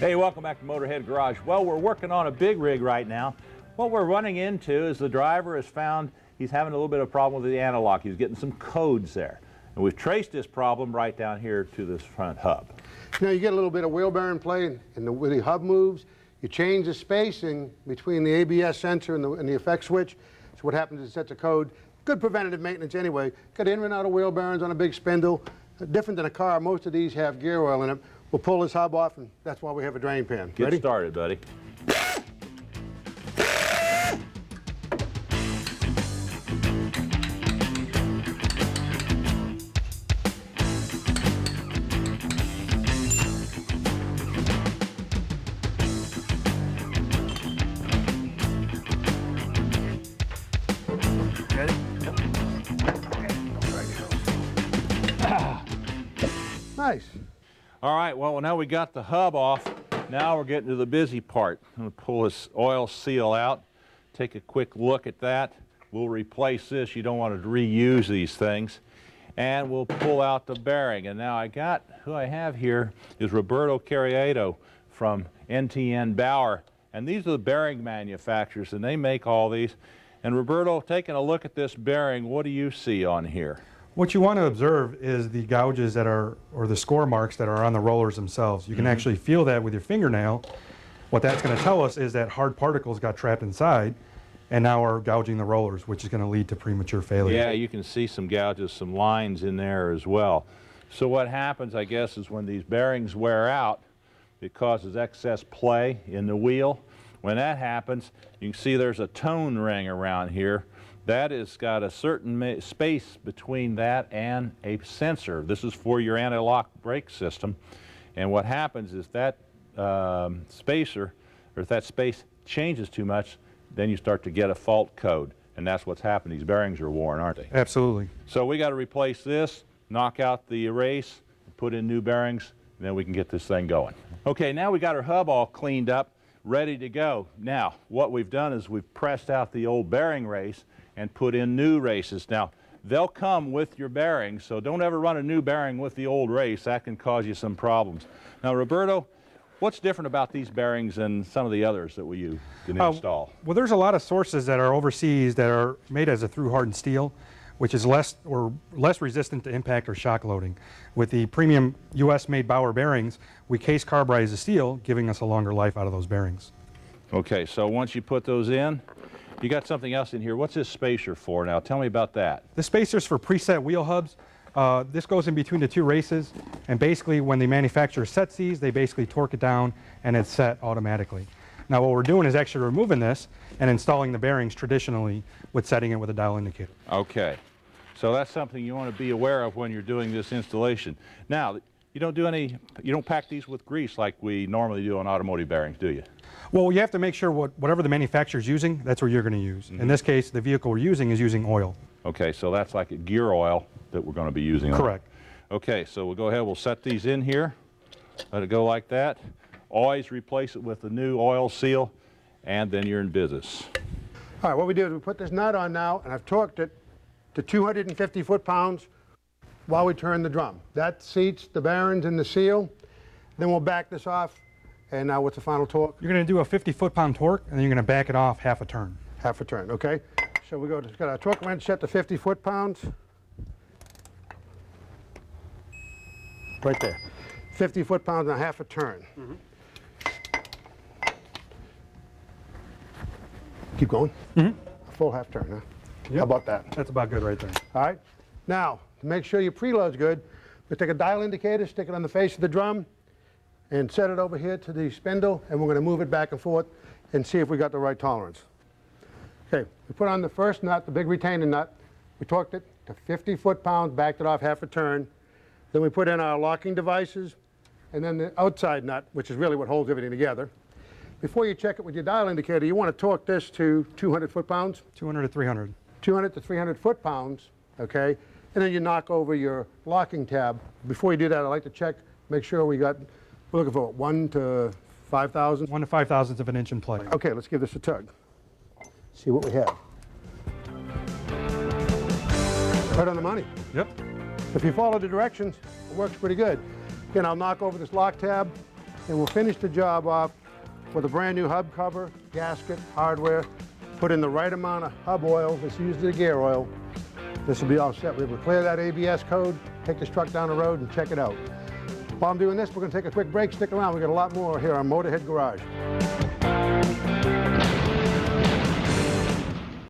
Hey, welcome back to Motorhead Garage. Well, we're working on a big rig right now. What we're running into is the driver has found he's having a little bit of problem with the anti-lock. He's getting some codes there. And we've traced this problem right down here to this front hub. Now you get a little bit of wheel bearing play, and when the hub moves, you change the spacing between the ABS sensor and the effect switch. So what happens is it sets a code. Good preventative maintenance anyway. Got in and out of wheel bearings on a big spindle. Different than a car, most of these have gear oil in them. We'll pull this hub off, and that's why we have a drain pan. Get started, buddy. Ready? Yep. Nice. All right, well, now we got the hub off. Now we're getting to the busy part. I'm going to pull this oil seal out, take a quick look at that. We'll replace this. You don't want to reuse these things. And we'll pull out the bearing. And now who I have here is Roberto Carriedo from NTN-Bower. And these are the bearing manufacturers, and they make all these. And Roberto, taking a look at this bearing, what do you see on here? What you want to observe is the gouges that are, or the score marks that are on the rollers themselves. You can actually feel that with your fingernail. What that's going to tell us is that hard particles got trapped inside and now are gouging the rollers, which is going to lead to premature failure. Yeah, you can see some gouges, some lines in there as well. So what happens, I guess, is when these bearings wear out, it causes excess play in the wheel. When that happens, you can see there's a tone ring around here. That has got a certain space between that and a sensor. This is for your anti-lock brake system. And what happens is that spacer, or if that space changes too much, then you start to get a fault code. And that's what's happened. These bearings are worn, aren't they? Absolutely. So we got to replace this, knock out the erase, put in new bearings, and then we can get this thing going. Okay, now we got our hub all cleaned up, ready to go. Now, what we've done is we've pressed out the old bearing race and put in new races. Now, they'll come with your bearings, so don't ever run a new bearing with the old race. That can cause you some problems. Now, Roberto, what's different about these bearings than some of the others that you can install? Well, there's a lot of sources that are overseas that are made as a through-hardened steel, which is less resistant to impact or shock loading. With the premium US-made Bower bearings, we case carburize the steel, giving us a longer life out of those bearings. Okay, so once you put those in, you got something else in here. What's this spacer for now? Tell me about that. The spacer's for preset wheel hubs. This goes in between the two races, and basically when the manufacturer sets these, they basically torque it down and it's set automatically. Now what we're doing is actually removing this and installing the bearings traditionally with setting it with a dial indicator. Okay, so that's something you want to be aware of when you're doing this installation. Now, you don't pack these with grease like we normally do on automotive bearings, do you? Well, you have to make sure whatever the manufacturer's using, that's what you're going to use. In this case, the vehicle we're using is using oil. Okay, so that's like a gear oil that we're going to be using. Correct. Okay, so we'll go ahead, we'll set these in here. Let it go like that. Always replace it with the new oil seal, and then you're in business. All right, what we do is we put this nut on now, and I've torqued it to 250 foot-pounds while we turn the drum. That seats the bearings and the seal. Then we'll back this off. And now what's the final torque? You're going to do a 50 foot-pound torque, and then you're going to back it off half a turn. Half a turn, okay? So we got our torque wrench set to 50 foot-pounds. Right there. 50 foot-pounds and a half a turn. Keep going. A full half turn, huh? Yep. How about that? That's about good right there. All right. Now, to make sure your preload's good, we take a dial indicator, stick it on the face of the drum, and set it over here to the spindle, and we're going to move it back and forth and see if we got the right tolerance. Okay, we put on the first nut, the big retaining nut. We torqued it to 50 foot-pounds, backed it off half a turn. Then we put in our locking devices, and then the outside nut, which is really what holds everything together. Before you check it with your dial indicator, you want to torque this to 200 foot-pounds. 200 to 300. 200 to 300 foot-pounds, okay? And then you knock over your locking tab. Before you do that, I like to check, make sure we're looking for 1 to 5,000? 1 to 5 thousandths of an inch in play. Okay, let's give this a tug. See what we have. Right on the money. Yep. If you follow the directions, it works pretty good. Again, I'll knock over this lock tab, and we'll finish the job off with a brand new hub cover, gasket, hardware, put in the right amount of hub oil. This is usually the gear oil. This will be all set. We'll clear that ABS code, take this truck down the road and check it out. While I'm doing this, we're going to take a quick break. Stick around. We've got a lot more here on Motorhead Garage.